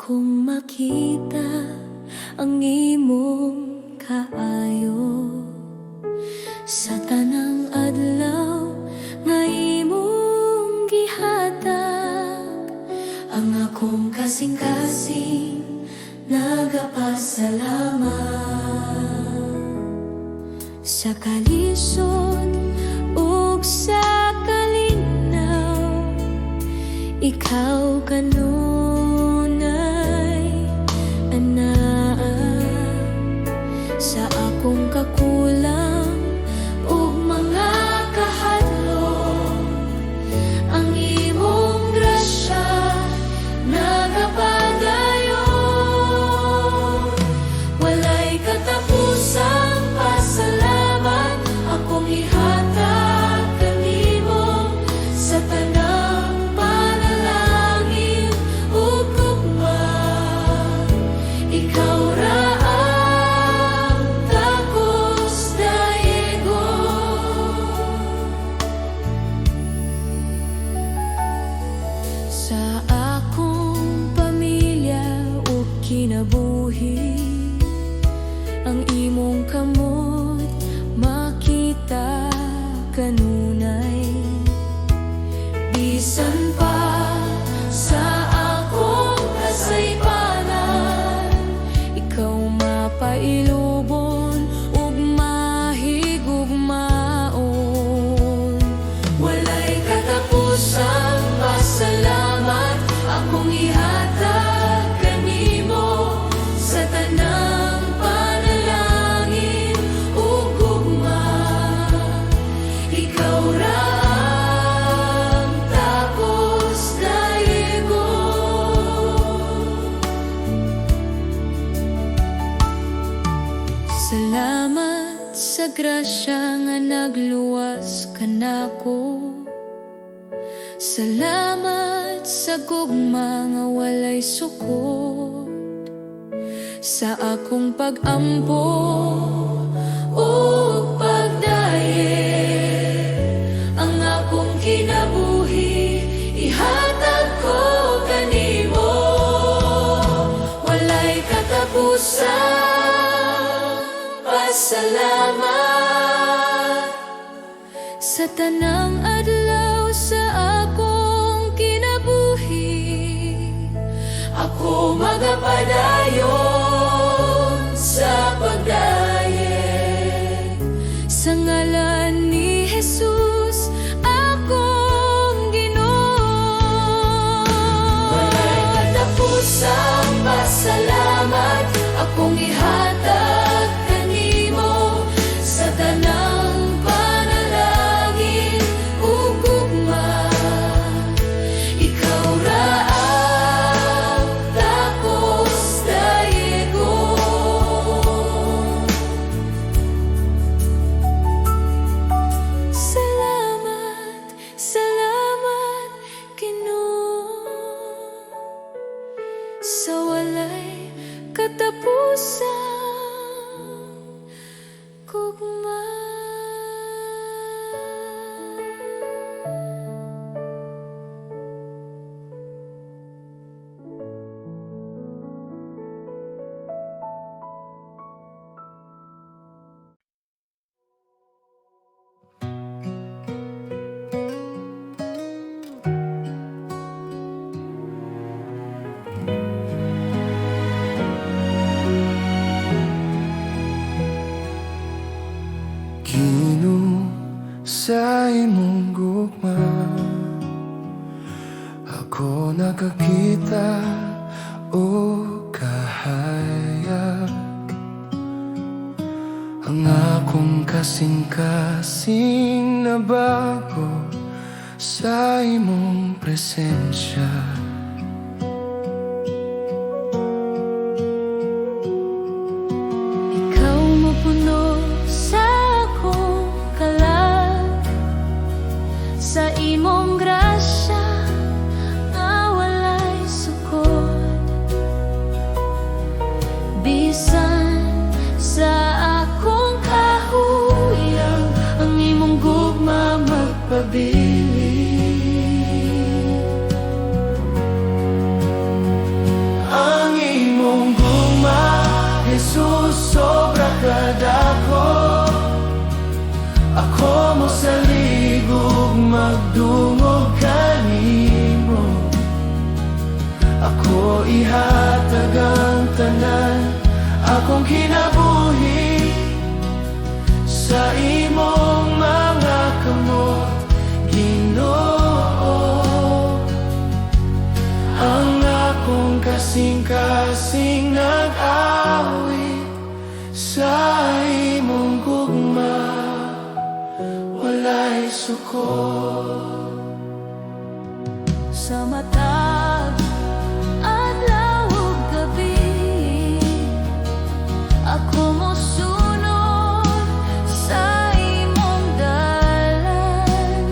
akong makita ang imong kaayo sa tanang adlaw nga imong gihatag. Ang akong kasing-kasing nagapasalamat sa kalisod ug sa kalinaw. Ikaw kanunay anaa sa akong kakulang ug mga kahadlok. Ang imong grasya nagapadayon, walay katapusang pasalamat akong ihatag kanimo sa tanang panalangin ug gugma. Ikaw ra ang takos dayegon sa akong pamilya ug kinabuhi. Ang imong kamot makita kanunay, bisan pa sa akong kasaypanan. Ikaw mapailubon ug mahigugmaon, walay katapusang pasalamat akong ihatag kanimo sa tanang panalangin ug gugma. Ikaw ra ang takos dayegon. Salamat sa grasya nga nagluwas kanako. Salamat sa gugma nga walay sukod sa akong pag-ampo ug pagdaye. Ang akong kinabuhi ihatag ko kanimo, walay katapusang pasalamat sa tanang adlaw sa akong kinabuhi. Ako magapadayon sa pagdaye sa ngalan ni Jesus akong Ginoo. Walay katapusang pasalamat akong ihatag kanimo sa tanang panalangin ug gugma. Ikaw ra ang takos dayegon. Salamat, salamat Ginoo sa walay katapusang gugma. Ginoo, sa imong gugma ako nakakita o kahayag. Ang akong kasing-kasing na bago sa imong presensya. Ikaw mapuno sa akong kalag sa imong grasya nga walay sukod, bisan sa akong kahuyang ang imong gugma magpabilin. magdungog kanimo. Ako ihatag ang tanan, akong kinabuhi sa imong mga kamot, Ginoo. Ang akong kasing-kasing nag-awit sa imong gugma, walay sukol. Sa matag adlaw ug gabi, ako mosunod sa imong dalan.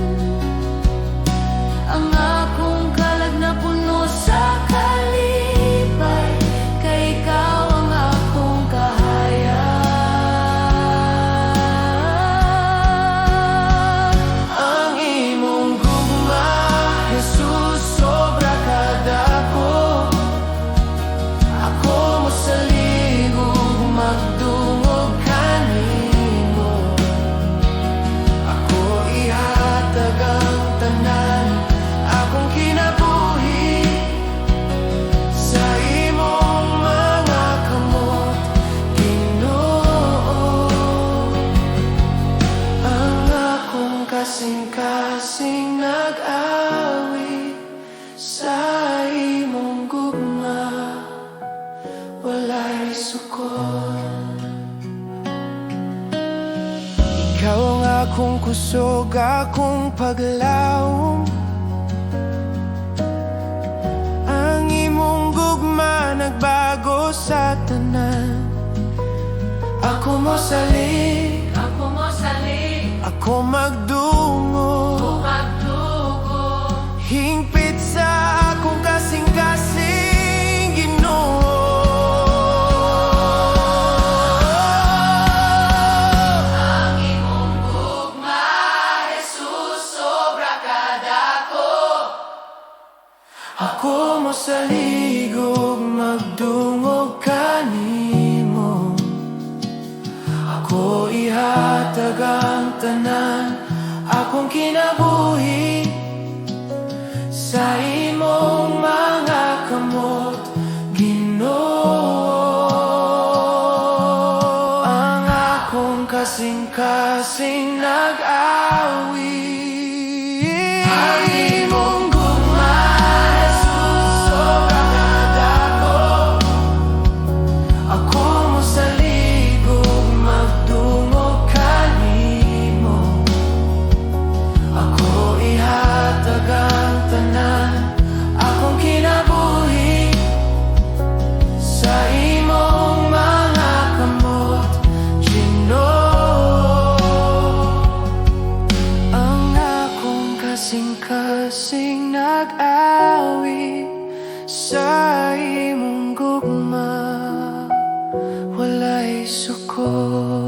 Ang akong kalag na puno sa kalipay, kay ikaw ang akong kahayag. Ang imong gugma, Jesus, sobra kadako. Ako mosalig ug magdungog kanimo. Ako ihatag ang tanan, akong kinabuhi sa imong mga kamot, Ginoo. Ang akong kasing-kasing nag-awit sa imong gugma, walay sukol. Ikaw ang akong kusog, akong paglaom. Ang imong gugma nagbago sa tanan. Ako mosalig, ako magdungog, hingpit sa akong kasing-kasing, Ginoo. Ang imong gugma, Jesus, sobra kadako. Ako mosalig ug magdungog kanimo. Ako ihatag ang tanan, akong kinabuhi sa imong mga kamot, Ginoo. Ang akong kasing-kasing nag-awit. Ang imong gugma, Jesus, sobra kadako. Ako mosalig ug magdungog kanimo. Ako ihatag ang tanan, akong kinabuhi sa imong mga kamot, Ginoo. Ang akong kasing-kasing nag-awit sa imong gugma, walay sukol.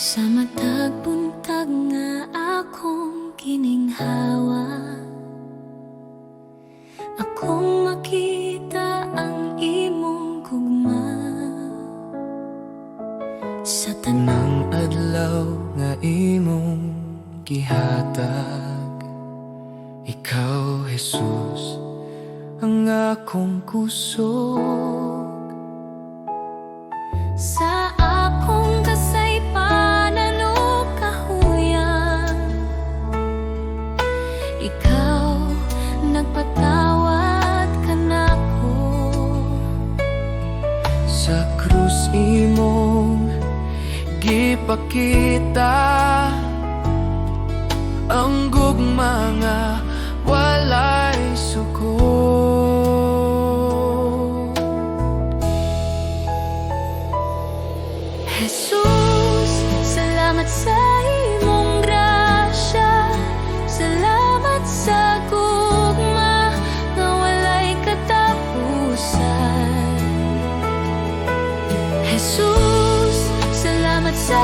Sa matag buntag nga akong gininghawa, akong makita ang imong gugma. Sa Tanang adlaw nga imong gihatag, ikaw, Jesus, ang akong kusog. sa akong kasaypanan o kahuyan, ikaw nagpatawad ka nako. Sa krus imong gipakita ang gugma nga walay sukol. Jesus, salamat sa imong grasya, salamat sa gugma nga walay katapusan. Jesus, salamat sa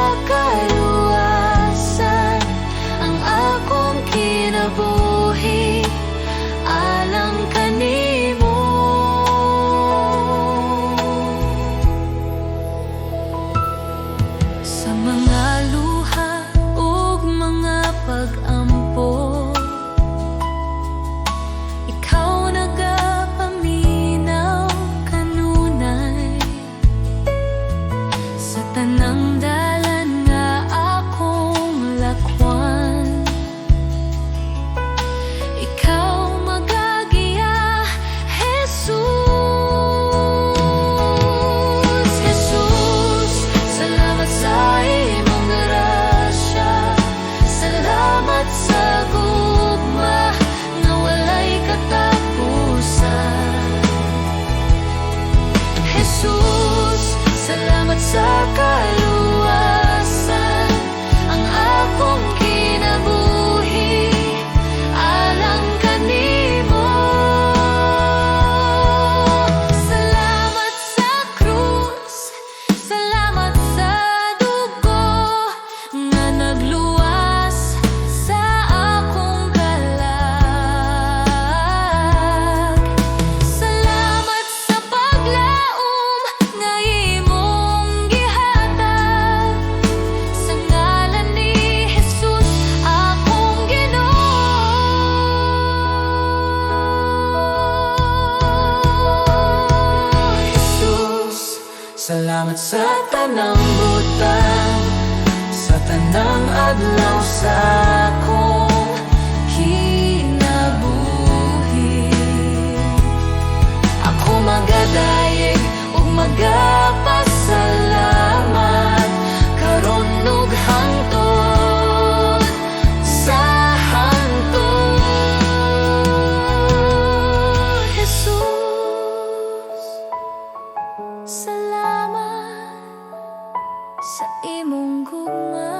tanang dalan nga akong lakwan. Ikaw magagiya, Jesus. Jesus, salamat sa imong grasya. Salamat sa gugma nga walay katapusan. Jesus, salamat sa kaluwasan. Ang akong kinabuhi alang kanimo. Salamat sa krus, salamat sa dugo nga nagluwas sa akong kalag. Salamat sa paglaom nga imong gihatag. Sa ngalan ni Jesus akong Ginoo. Jesus, salamat sa tanang butang, sa tanang adlaw sa akong kinabuhi. Ako magadayeg ug magapasalamat karon ug hangtod sa hangtod. Jesus, salamat sa imong gugma.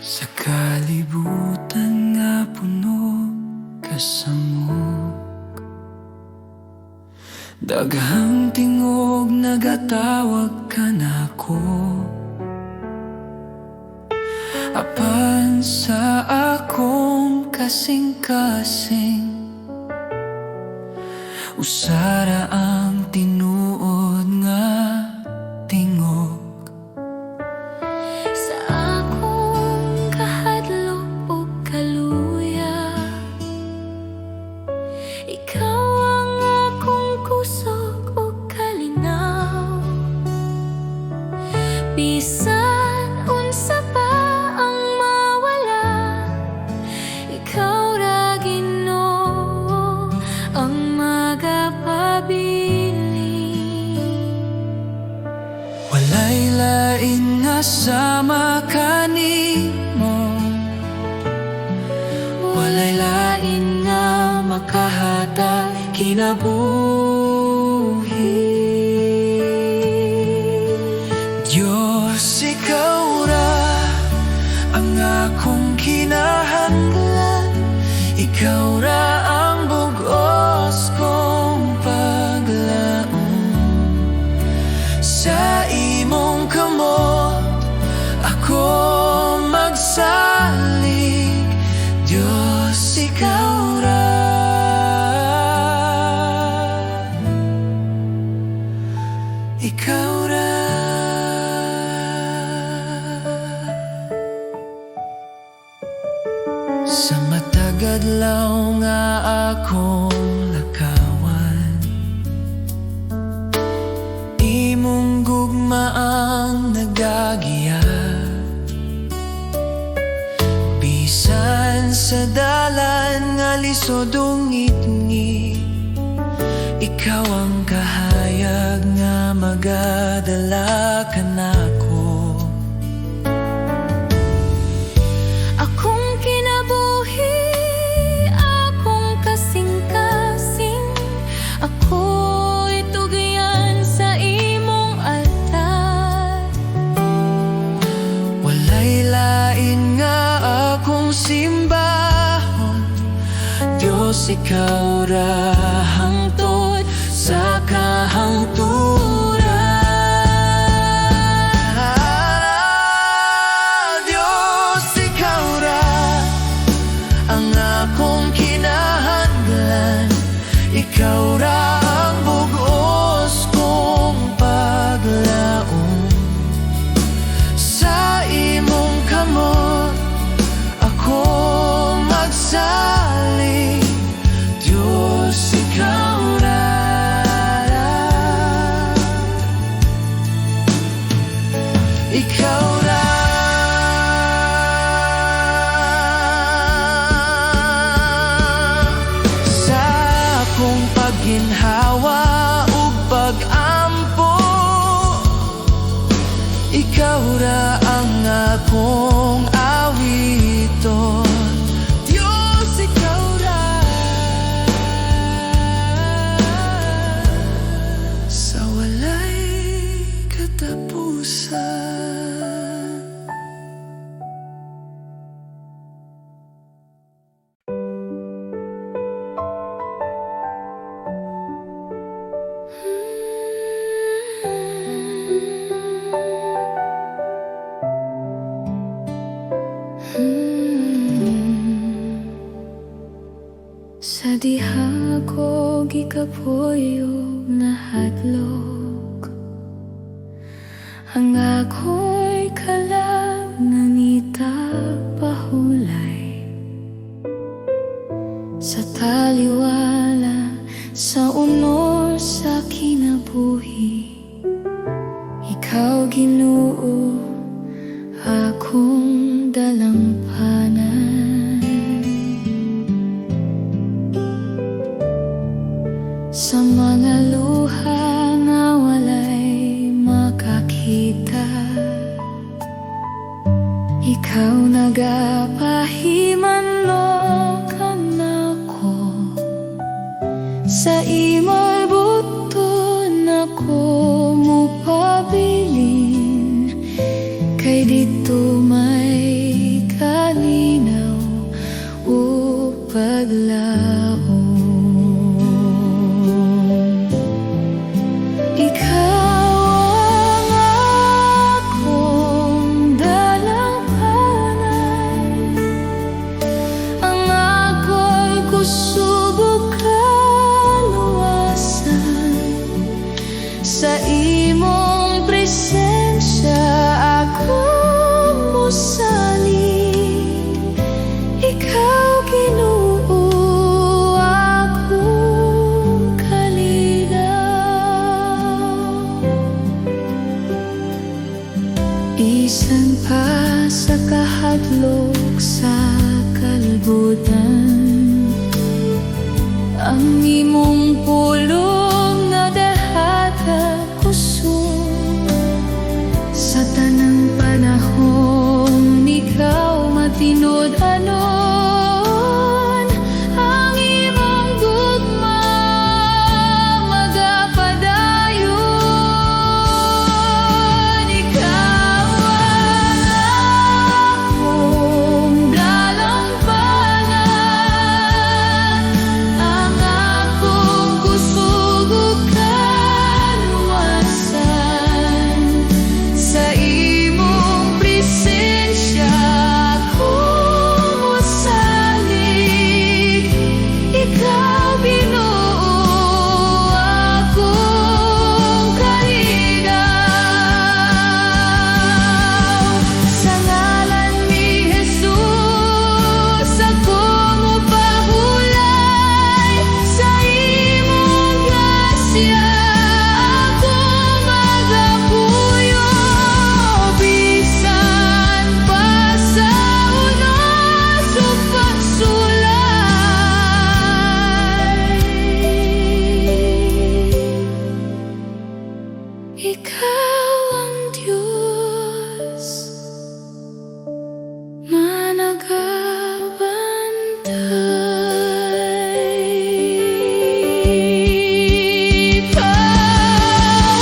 Sa kalibutan nga puno kasamok, daghang tingog nagatawag ka nako. Apan sa akong kasing-kasing, usara ang tinuod nga tingog. Sa akong kahadlok ug kaluya, ikaw ang akong kusog ug kalinaw. Bisan unsa pa ang mawala, ikaw ra Ginoo ang magapabiling. Walay lain nga sama kanimo, walay lain nga makahatag kinabuhi. Diyos, ikaw ra ang akong kinahanglan. Ikaw ra ang bugos kong paglaom. Sa imong kamot ako magsalig. Diyos, ikaw ra. Ikaw ra. Sa matag adlaw nga akong lakawan, imong gugma ang nagagiya. Bisan sa dalan nga lisod ungit-ngit, ikaw ang kahayag nga magadala ka nako. Akong kinabuhi, akong kasing-kasing, ako'y tugyan sa imong altar. Walay lain nga akong simbahon, Diyos, ikaw ra hangtod sa kahangturan. Diyos, ikaw ra Sa diha ko gikapoyo na hadlok, ang ako'y kalang nangita pahulay sa taliwala, sa unor sa kinabuhi. Ikaw Ginoo akong dalampanan, sa mga luha na walay makakita. Ikaw nagapahimanlokan ako, sa imo'y buton ako mupabilin. Kay dito may kalinaw o paglaom. Ikaw ang akong dalampanan, ang ako'y kusubok kaluwasan. Sa imong presensya akong musalig. Ikaw Ginoo akong kalinaw. Isan pa sa kahadlok sa kalibutan, ang imong pulong na dahata kusog. Sa tanang panahon ikaw matinod anon, ang imong gugma magapadayon. Ikaw ang akong dalampanan, ang akong kusog ug kaluwasan. Sa imong presensya akong musalig. Ikaw Ginoo akong kalinaw. Sa ngalan ni Jesus ako mupahulay, sa imong grasya ako magapuyo. Bisan pa sa unos o pagsulay, ikaw ang Diyos managabantay. Ikaw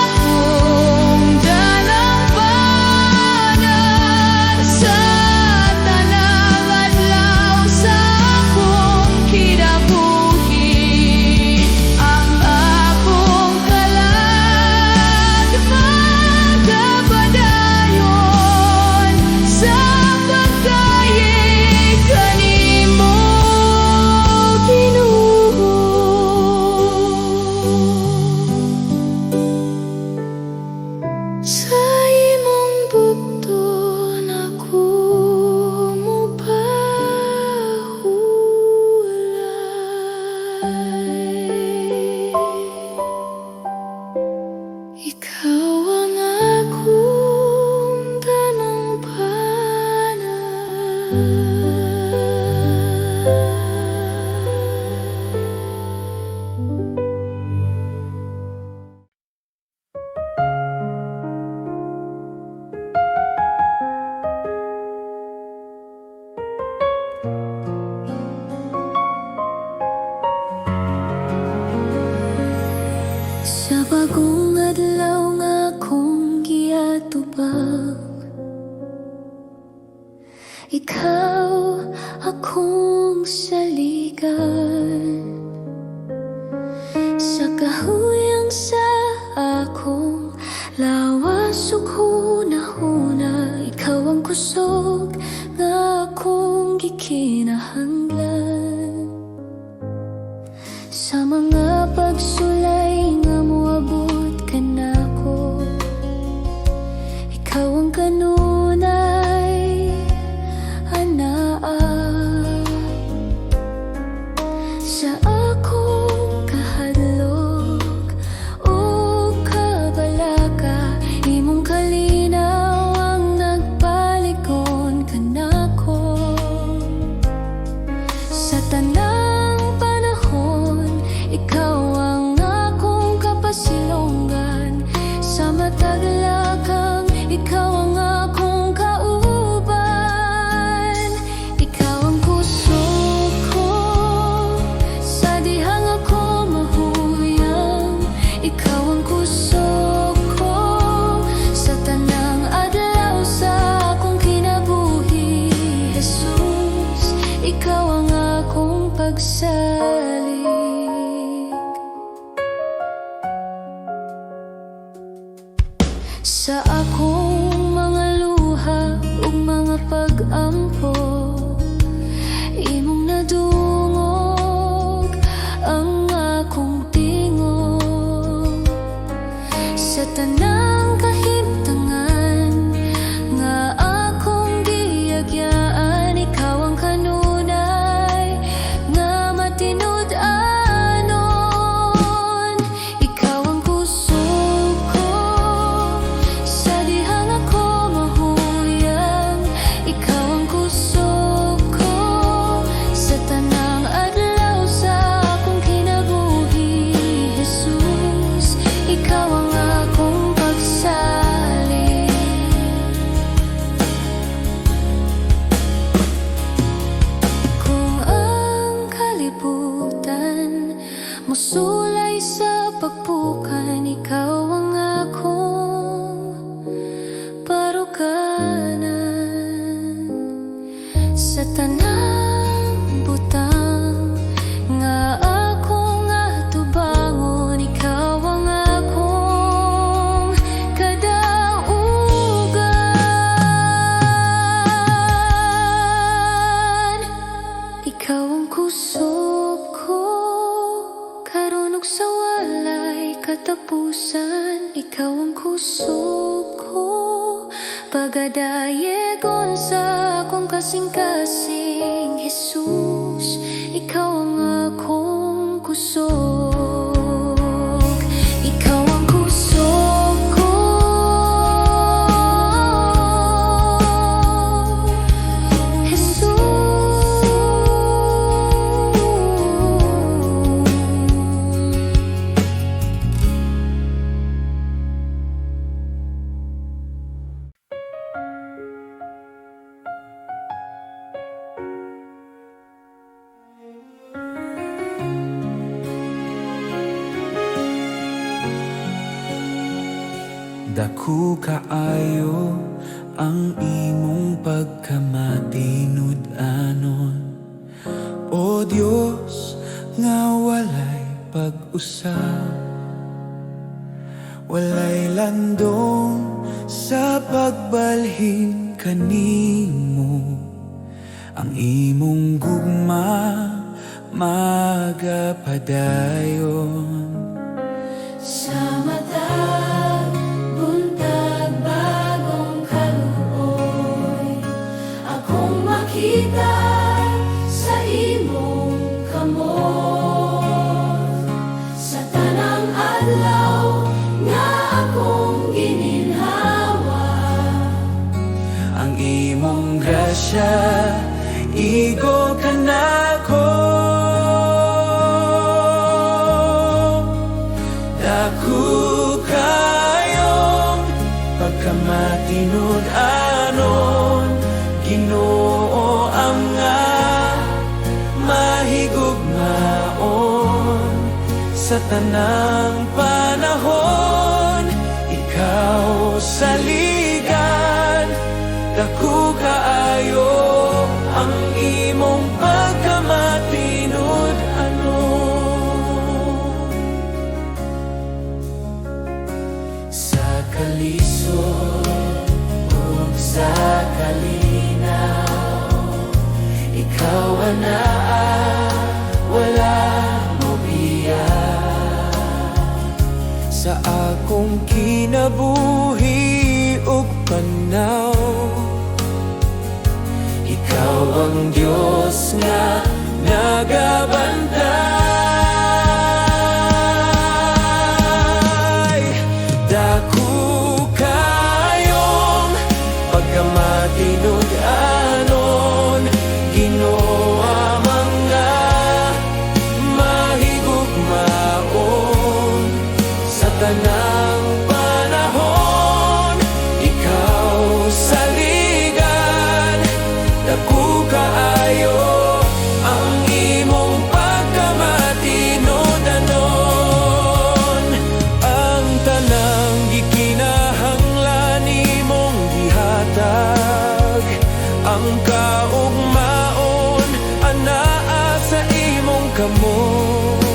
akong dalampanan, sa tanang adlaw sa akong kinabuhi. Ang akong kalag magapadayon, sa pagkayeg kanimo Ginoo. Sa imong bugton ako mupahulay. Ikaw ang akong sa bagong adlaw nga akong giatubang. Ikaw akong saligan, sa kahuyang sa akong lawas ug hunahuna. Ikaw ang kusog nga akong gikinahanglan. tanang butang nga ako nga tubangon, ikaw ang akong kadaugan. Ikaw ang kusog ko, karon ug sa walay katapusan. Ikaw ang kusog ko, pagadayegon sa akong kasing-kasing. Jesus, ikaw ang akong kusog. Ikaw ang kusog ko, Jesus. Dako kaayo ang imong pagkamatinud-anon, O Dios nga walay pag-usab, walay landong sa pagbalhin kanimo. Ang imong gugma magapadayon. Sa matag buntag bagong kaluoy, akong makita sa imong kamot. Sa tanang adlaw nga akong gininhawa, Ang imong grasya igo kanako. Dako kayong pagkamatinud-anon, Ginoo ang nga mahigugmaon. Sa tanang panahon, ikaw saligan. Dako kaayo ang imong pagkamatinud-anon. Sa kalisod ug sa kalinaw, ikaw anaa, wala mo biya. Sa akong kinabuhi ug panaw, ikaw ang Diyos nga nagabantay. Dako kayong pagkamatinud-anon, Ginoo mga mahigugmaon. Sa tanang panahon, ikaw saligan. Dako kaayo ang imong pagkamatinud-anon. Ang tanang gikinahanglan imong gihatag, ang kaugmaon anaa sa imong kamot.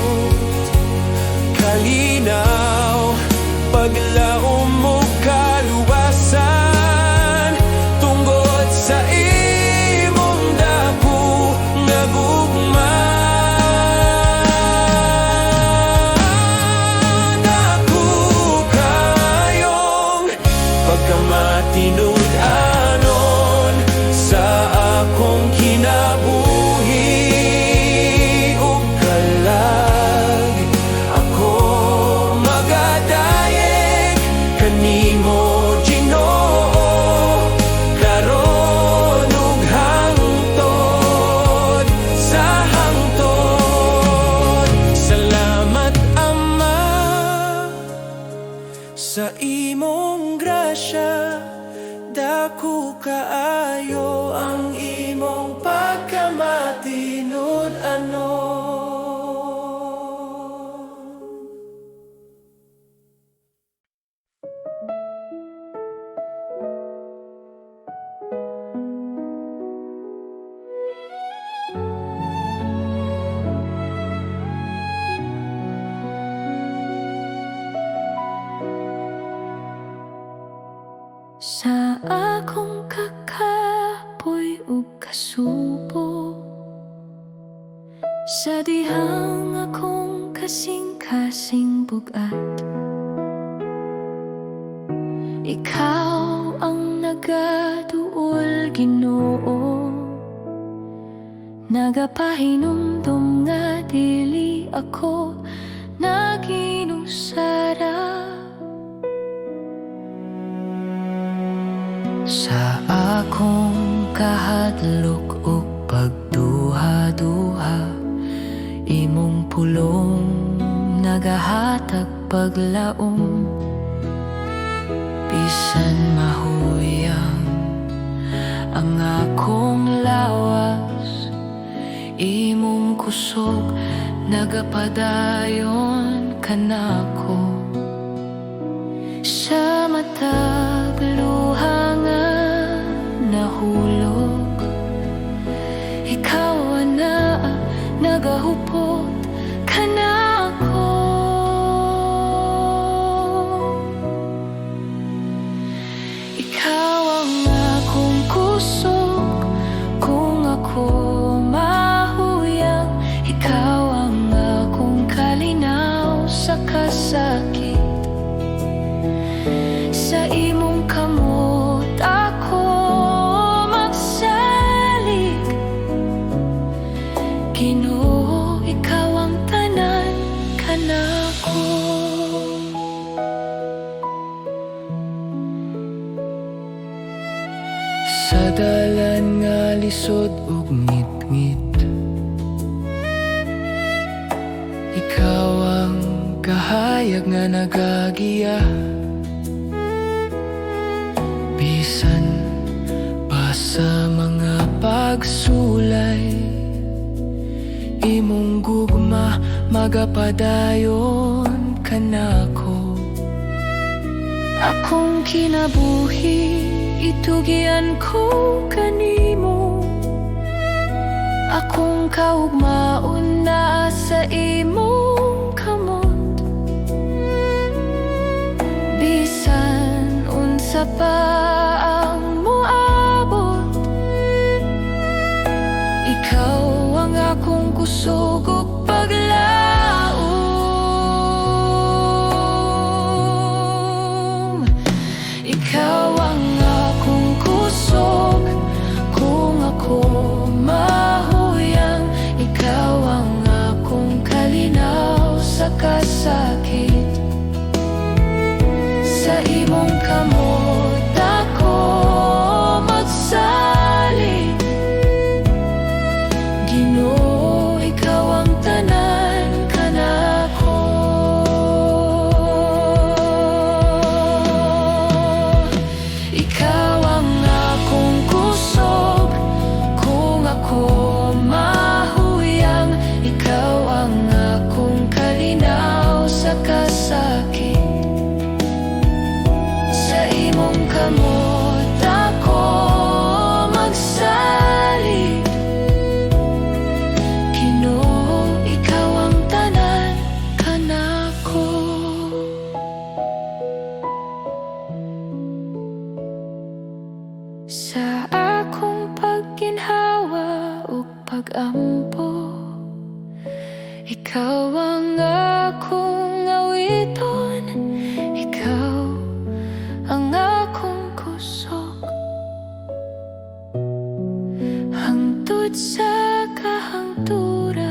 Kalinaw, paglaom mo kaluwasan, tungod sa imong dako nga gugma. Dako kayong pagkamatinud-anon, sa akong kinabuhi ug kalag. Ako magadayeg kanimo, Ginoo, karon ug hangtod sa hangtod. Salamat Ama sa imong grasya. Dako kaayo ang imong pagkamatinud-anon. ug kasubo. Sa dihang akong kasing-kasing bugat, ikaw ang nagaduol, Ginoo. Nagapahinumdum nga dili ako naginusara. Sa akong kahadlok ug pagduha-duha, imong pulong nagahatag paglaom. Bisan mahuyang ang akong lawas, imong kusog nagapadayon kanako. Sa matag luha nga nahulog, ikaw na nagahupot kanako. Ikaw ang akong kusog kung ako mahuyang, ikaw ang akong kalinaw sa kasakit. Sa imong kamot ako magsalig, Ginoo, ikaw ang tanan kanako. Sa dalan nga lisod ug ngit-ngit, ikaw ang kahayag nga nagagiya. Bisan pa sa mga pagsulay, imong gugma magapadayon kanako. Akong kinabuhi itugian ko kanimo, akong kaugmaon na sa imong kamot. Bisan unsa pa ang moabot, ikaw ang akong kusog ug paglaom. Ikaw ang akong kusog kung ako mahuyang, ikaw ang akong kalinaw sa kasakit. Sa imong kamot ako magsalig, Ginoo, ikaw ang tanan kanako. Ikaw ang akong kusog kung ako mahuyang, ikaw ang akong kalinaw sa kasakit. Sa imong kamot ako magsalig, Ginoo, ikaw ang tanan kanako. Sa akong pagginhawa ug pag-ampo, ikaw ang akong awiton, ikaw ang akong kusog. Hangtod sa kahangturan,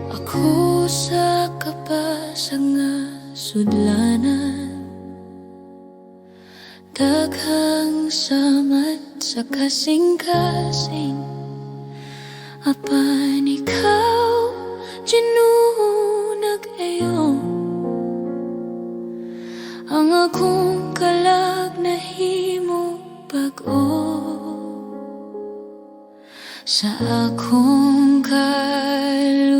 ako sa kapasag nga sudlanan, daghang samat sa kasing-kasing. Apan ikaw, Ginoo, nag-ayo, ang akong kalag nahimo bag-o. Sa akong kaluyahan.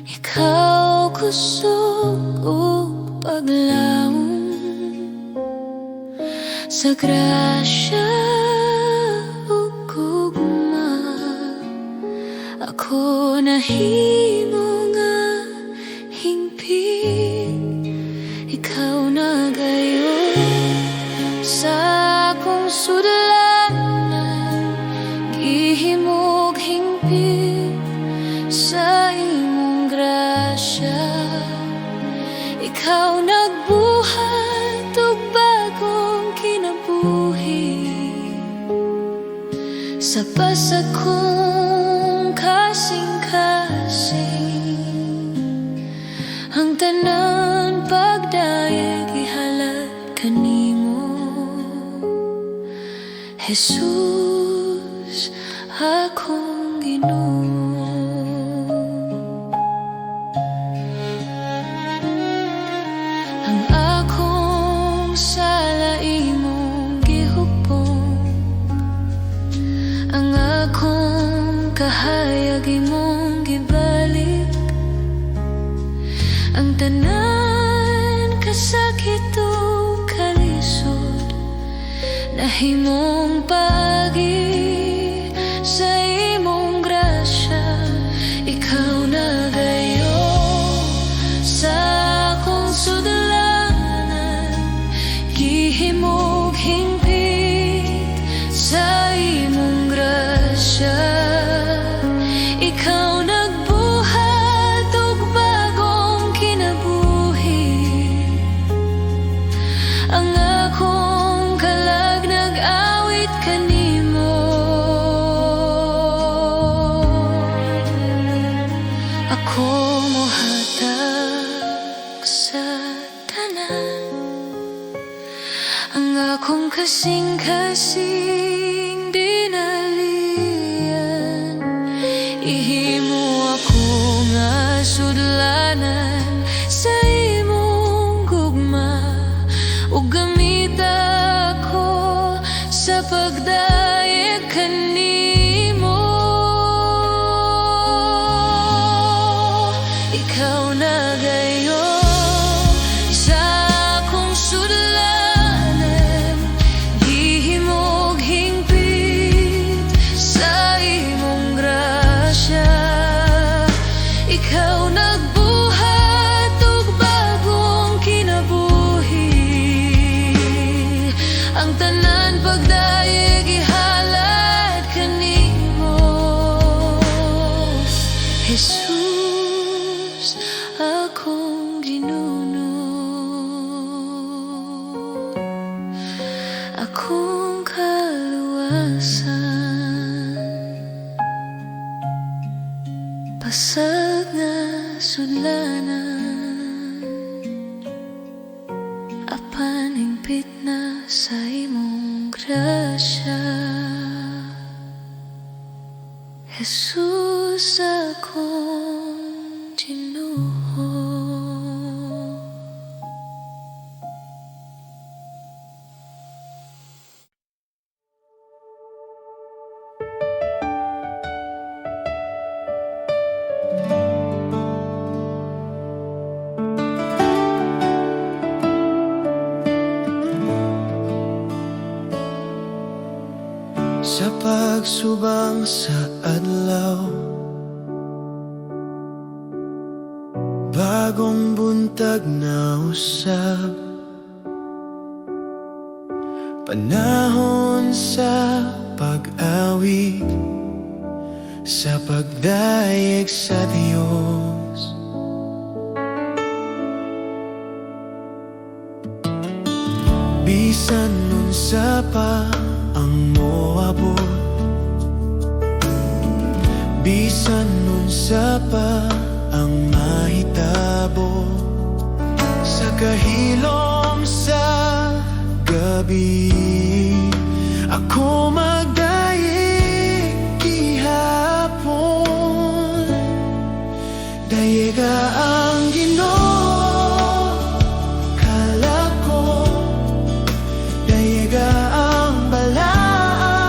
Ikaw kusog o paglaom sa grasya ug gugma. Ako nahimo nga hingpit, ikaw na gayon sa akong sudlanan. Gihimog hingpit sa imong grasya. Ikaw nagbuhat og bagong kinabuhi sa pasag kong kasing-kasing. Ang tanan pagdayeg ihalad kanimo, Jesus, akong Ginoo. Ang akong sala imong gihupong, ang akong kahayag imong gibalik. Ang tanan kasakit o kalisod nahimong pagi sa imong grasya. Ikaw na gayon sa akong sudlanan. Gihimog hingpit sa imong grasya. Ikaw nagbuhat og bagong kinabuhi. Ang akong kalag nag-awit kanimo. Ako mohatag sa tanan, ang akong kasing-kasing dinalian. Ihimo ako nga sudlanan sa imong gugma, ug gamit ako sa pagdayeg kanimo. Ikaw na gayon sa akong sudlanan. Gihimog hingpit sa imong grasya. Ikaw nagbuhat og bagong kinabuhi. Ang tanan pagdayeg ihalad kanimo, Jesus, akong Ginuno. Akong kaluwasan, pasag nga sudlanan. Apan hingpit na sa imong grasya. Jesus, akong Ginoo. Sa pagsubang sa adlaw, bagong buntag na usab, panahon sa pag-awit, sa pagdayeg sa Diyos. Bisan nun sa pa ang moabot, bisan nun sa pa ang mahitabo, sa kahilom sa gabi, ako magdayeg gihapon. Dayega ang Ginoo kalako, dayega ang balaan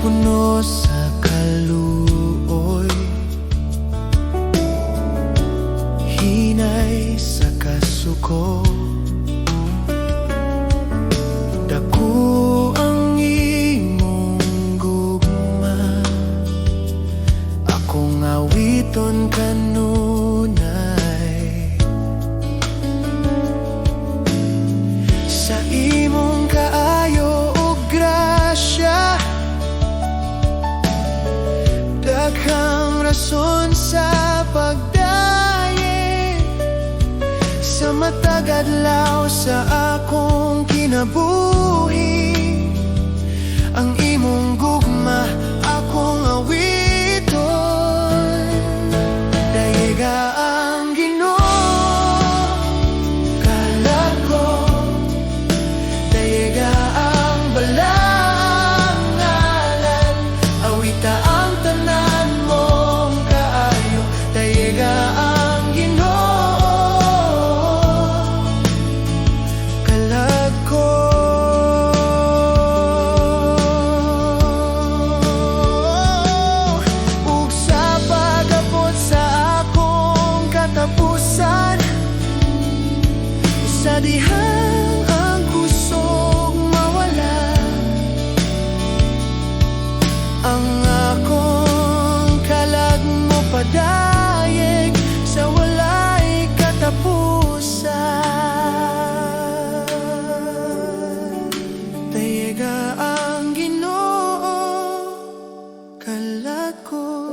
puno sa kaluoy, hinay sa kasuko. Dako ang imong gugma, akong awiton kanunay. Sa imong kaayo ug grasya, daghang rason sa pagdaye. Sa matag adlaw sa akong kinabuhi, ang imong gugma akong awiton. Dayiga ang Ginoo, kalag ko. Dayiga ang balang ngalan, awita ang tanan mong kaayo. Dayiga ang Ginoo, kalag ko. Ug sa pag-abot sa akong katapusan, sa dihang ang kusog mawala, ang akong kalag mo padayeg sa walay katapusan. Dayiga ang Ginoo, kalag ko.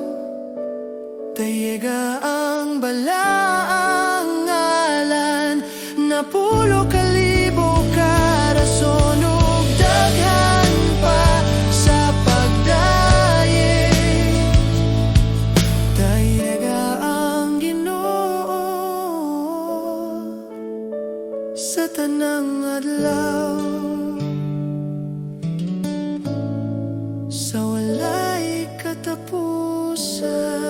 Dayiga ang balaang ngalan, napulo kalibo ka rason ug daghan pa sa pagdaye. Dayiga ang Ginoo sa tanang adlaw, sa walay katapusan.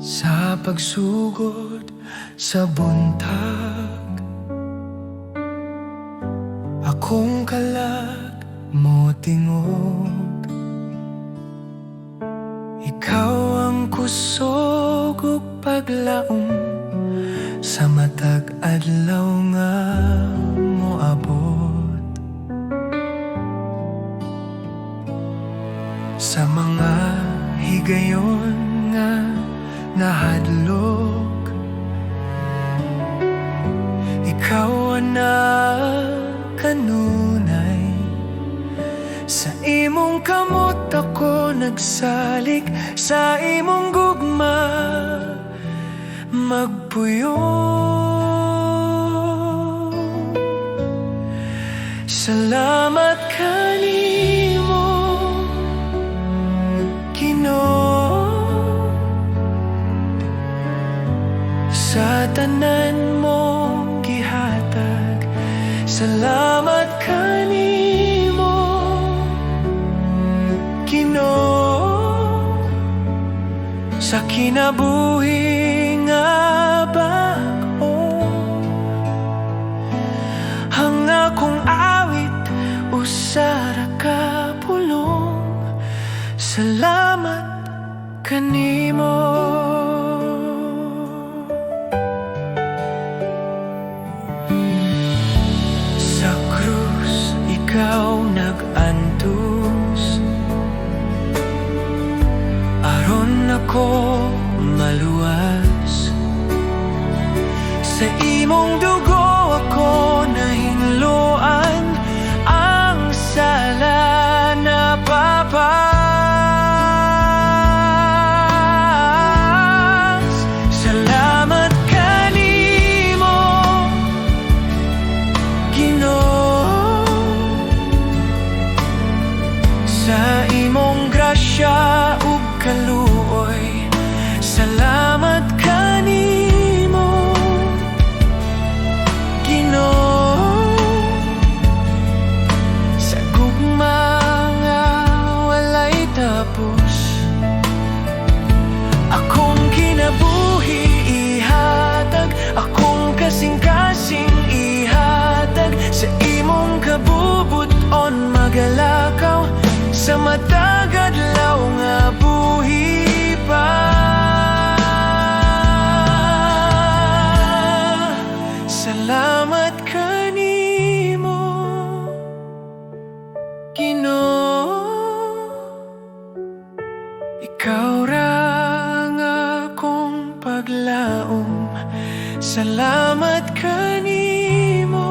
Sa pagsugod sa buntag, akong kalag mo tingog. Ikaw ang kusog ug paglaom, sa matag adlaw nga moabot. Sa mga higayon nga nahadlok, ikaw ana kanunay. Sa imong kamot ako nagsalig, sa imong gugma magpuyo. Salamat kanimo, Ginoo, sa tanan mong gihatag. Salamat kanimo, Ginoo, sa kinabuhi nga bag-o. Ang akong awit usara ka pulong. Salamat kanimo. Sa krus ikaw nag-antos, aron ako maluwas. Sa imong dugo ako nahinluan, ang sala na papas. Salamat kanimo, Ginoo, sa imong grasya ug kaluoy. Salamat kanimo, Salamat kanimo,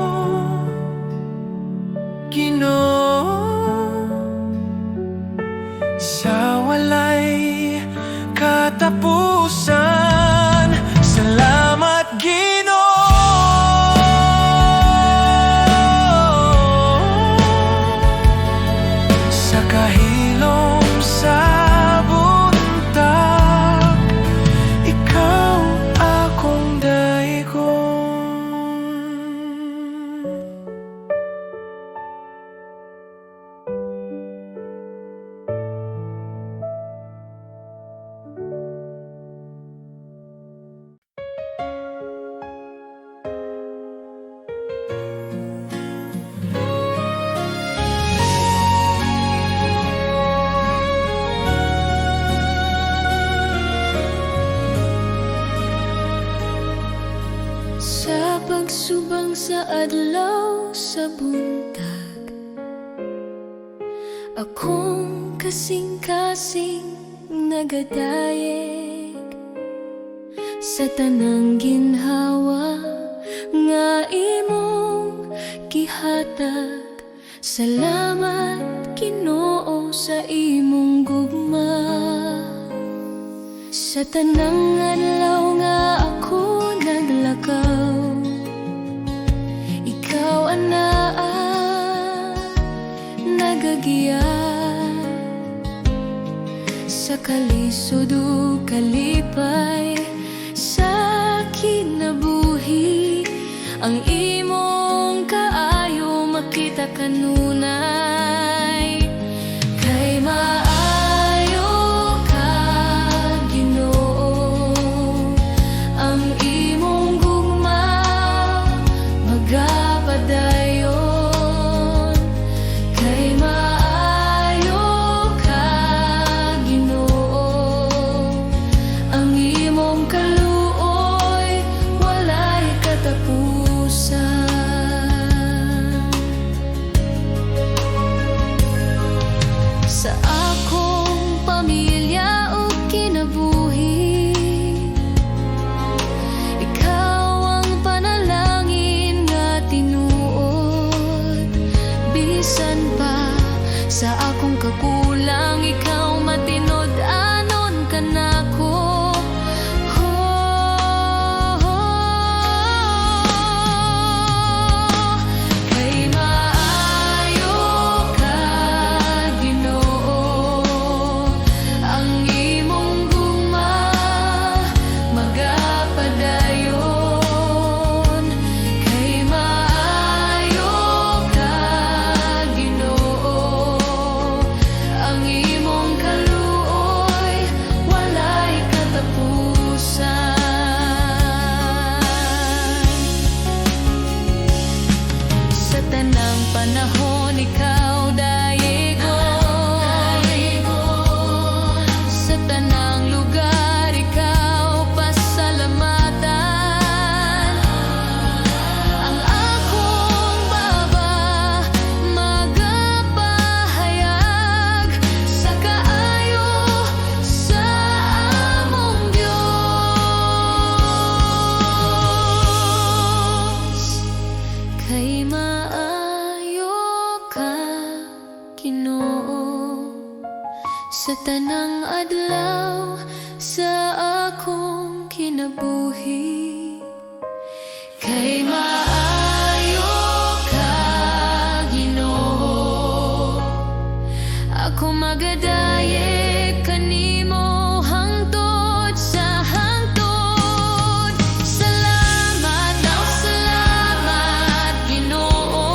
Ginoo, sa walay katapusan. Salamat Ginoo, sa kahilom sa buntag, ikaw akong daigon. Sa pagsubang sa adlaw sa buntag, akong kasing-kasing nagadayeg sa tanang ginhawa nga imong gihatag. Salamat Ginoo sa imong gugma, sa tanang adlaw nga ako naglakaw, ikaw anaa nagagiya. Sa kalisod ug kalipay sa kinabuhi, ang imong kaayo makita kanunay. Kay maayo ka Ginoo, ang imong gugma magapadayon. Kay maayo ka Ginoo, ang imong kaluoy walay katapusan. Sa akong pamilya o kinabuhi, ikaw ang panalangin nga tinuod. Bisan pa sa akong kakulang, ikaw matinod-anon ka nako. Kay maayo ka Ginoo, ang imong gugma magapadayon. Kay maayo ka Ginoo, ang imong kaluoy walay katapusan. Sa tanang panahon ikaw dayegon, sa tanang lugar ikaw pasalamatan. Ang akong baba magapahayag sa kaayo sa among Dios. Kay maayo ka Ginoo, sa tanang adlaw sa akong kinabuhi. Kay maayo ka Ginoo, ako magadayeg kanimo hangtod sa hangtod. Salamat, salamat Ginoo,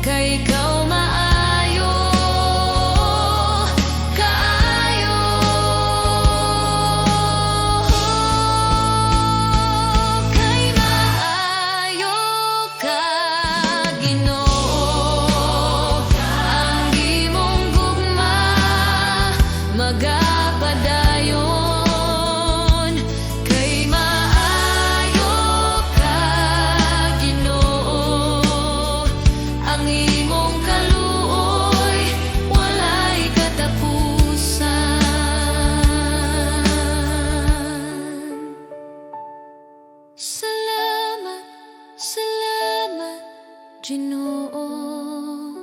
kay ikaw maayo kaayo. Salamat, salamat, Ginoo,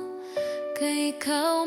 kay ikaw